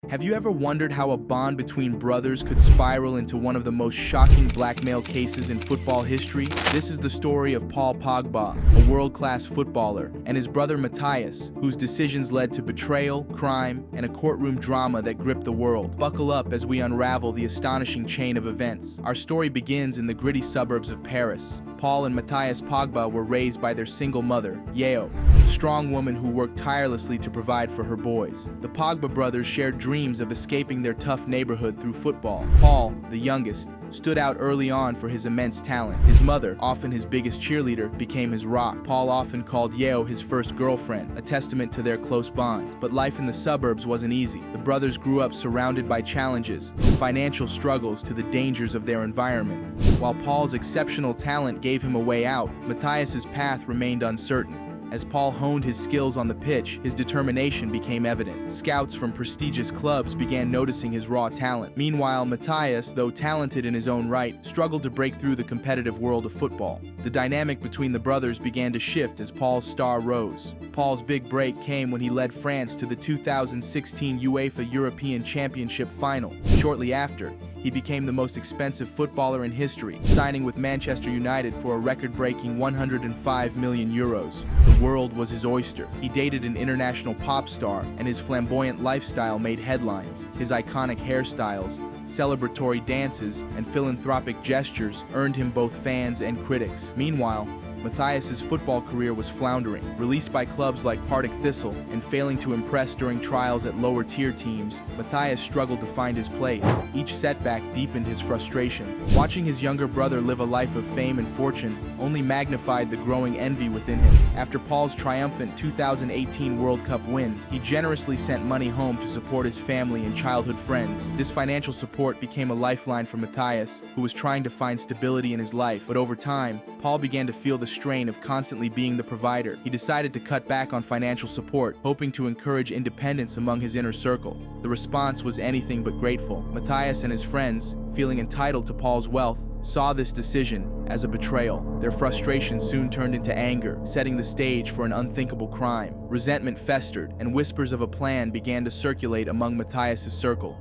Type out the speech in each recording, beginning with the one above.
Have you ever wondered how a bond between brothers could spiral into one of the most shocking blackmail cases in football history? This is the story of Paul Pogba, a world-class footballer, and his brother Matthias, whose decisions led to betrayal, crime, and a courtroom drama that gripped the world. Buckle up as we unravel the astonishing chain of events. Our story begins in the gritty suburbs of Paris. Paul and Matthias Pogba were raised by their single mother, Yeo, a strong woman who worked tirelessly to provide for her boys. The Pogba brothers shared dreams of escaping their tough neighborhood through football. Paul, the youngest, stood out early on for his immense talent. His mother, often his biggest cheerleader, became his rock. Paul often called Yeo his first girlfriend, a testament to their close bond. But life in the suburbs wasn't easy. The brothers grew up surrounded by challenges, from financial struggles to the dangers of their environment. While Paul's exceptional talent gave him a way out, Matthias's path remained uncertain. As Paul honed his skills on the pitch, his determination became evident. Scouts from prestigious clubs began noticing his raw talent. Meanwhile, Matthias, though talented in his own right, struggled to break through the competitive world of football. The dynamic between the brothers began to shift as Paul's star rose. Paul's big break came when he led France to the 2016 UEFA European Championship final. Shortly after, he became the most expensive footballer in history, signing with Manchester United for a record-breaking 105 million euros. The world was his oyster. He dated an international pop star, and his flamboyant lifestyle made headlines. His iconic hairstyles, celebratory dances, and philanthropic gestures earned him both fans and critics. Meanwhile, Matthias's football career was floundering. Released by clubs like Partick Thistle and failing to impress during trials at lower-tier teams, Matthias struggled to find his place. Each setback deepened his frustration. Watching his younger brother live a life of fame and fortune only magnified the growing envy within him. After Paul's triumphant 2018 World Cup win, he generously sent money home to support his family and childhood friends. This financial support became a lifeline for Matthias, who was trying to find stability in his life. But over time, Paul began to feel the strain of constantly being the provider. He decided to cut back on financial support, hoping to encourage independence among his inner circle. The response was anything but grateful. Matthias and his friends, feeling entitled to Paul's wealth, saw this decision as a betrayal. Their frustration soon turned into anger, setting the stage for an unthinkable crime. Resentment festered, and whispers of a plan began to circulate among Matthias's circle.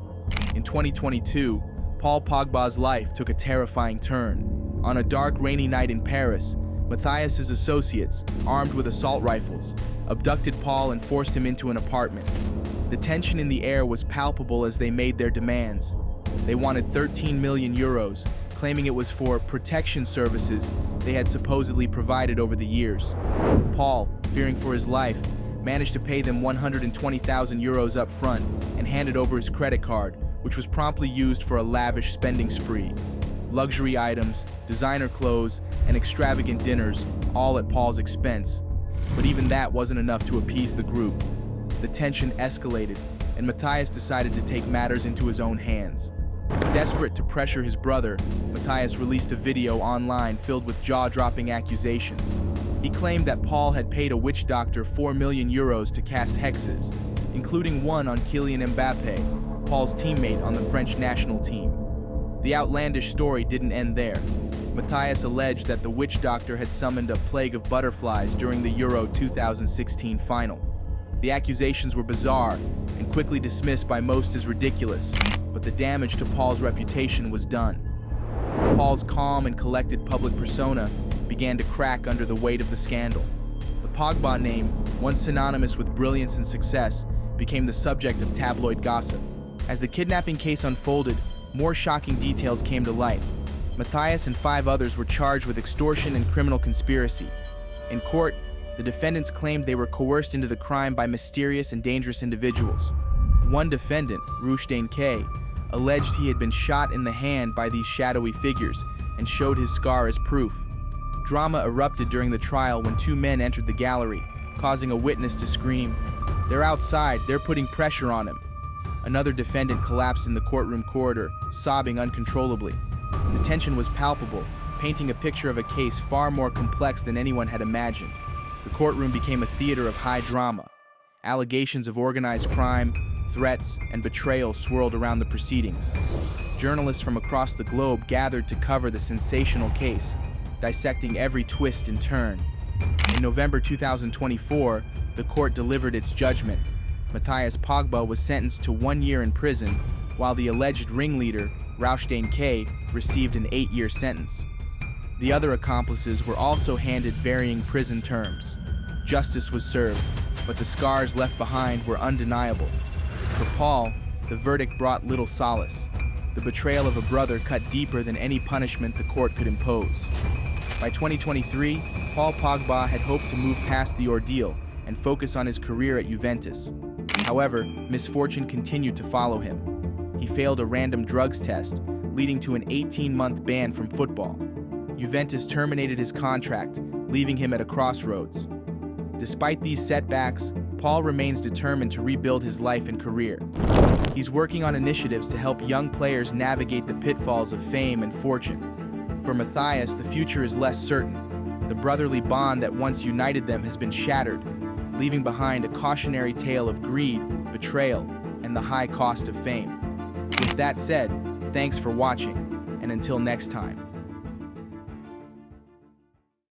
In 2022, Paul Pogba's life took a terrifying turn. On a dark, rainy night in Paris, Matthias's associates, armed with assault rifles, abducted Paul and forced him into an apartment. The tension in the air was palpable as they made their demands. They wanted 13 million euros, claiming it was for protection services they had supposedly provided over the years. Paul, fearing for his life, managed to pay them 120,000 euros up front and handed over his credit card, which was promptly used for a lavish spending spree. Luxury items, designer clothes, and extravagant dinners, all at Paul's expense. But even that wasn't enough to appease the group. The tension escalated, and Matthias decided to take matters into his own hands. Desperate to pressure his brother, Matthias released a video online filled with jaw-dropping accusations. He claimed that Paul had paid a witch doctor 4 million euros to cast hexes, including one on Kylian Mbappe, Paul's teammate on the French national team. The outlandish story didn't end there. Matthias alleged that the witch doctor had summoned a plague of butterflies during the Euro 2016 final. The accusations were bizarre and quickly dismissed by most as ridiculous, but the damage to Paul's reputation was done. Paul's calm and collected public persona began to crack under the weight of the scandal. The Pogba name, once synonymous with brilliance and success, became the subject of tabloid gossip. As the kidnapping case unfolded, more shocking details came to light. Matthias and 5 others were charged with extortion and criminal conspiracy. In court, the defendants claimed they were coerced into the crime by mysterious and dangerous individuals. One defendant, Rushdane K., alleged he had been shot in the hand by these shadowy figures and showed his scar as proof. Drama erupted during the trial when 2 men entered the gallery, causing a witness to scream, "They're outside, they're putting pressure on him." Another defendant collapsed in the courtroom corridor, sobbing uncontrollably. The tension was palpable, painting a picture of a case far more complex than anyone had imagined. The courtroom became a theater of high drama. Allegations of organized crime, threats, and betrayal swirled around the proceedings. Journalists from across the globe gathered to cover the sensational case, dissecting every twist and turn. In November 2024, the court delivered its judgment. Matthias Pogba was sentenced to 1 year in prison, while the alleged ringleader, Roustain K, received an 8-year sentence. The other accomplices were also handed varying prison terms. Justice was served, but the scars left behind were undeniable. For Paul, the verdict brought little solace. The betrayal of a brother cut deeper than any punishment the court could impose. By 2023, Paul Pogba had hoped to move past the ordeal and focus on his career at Juventus. However, misfortune continued to follow him. He failed a random drugs test, leading to an 18-month ban from football. Juventus terminated his contract, leaving him at a crossroads. Despite these setbacks, Paul remains determined to rebuild his life and career. He's working on initiatives to help young players navigate the pitfalls of fame and fortune. For Matthias, the future is less certain. The brotherly bond that once united them has been shattered, leaving behind a cautionary tale of greed, betrayal, and the high cost of fame. With that said, thanks for watching, and until next time.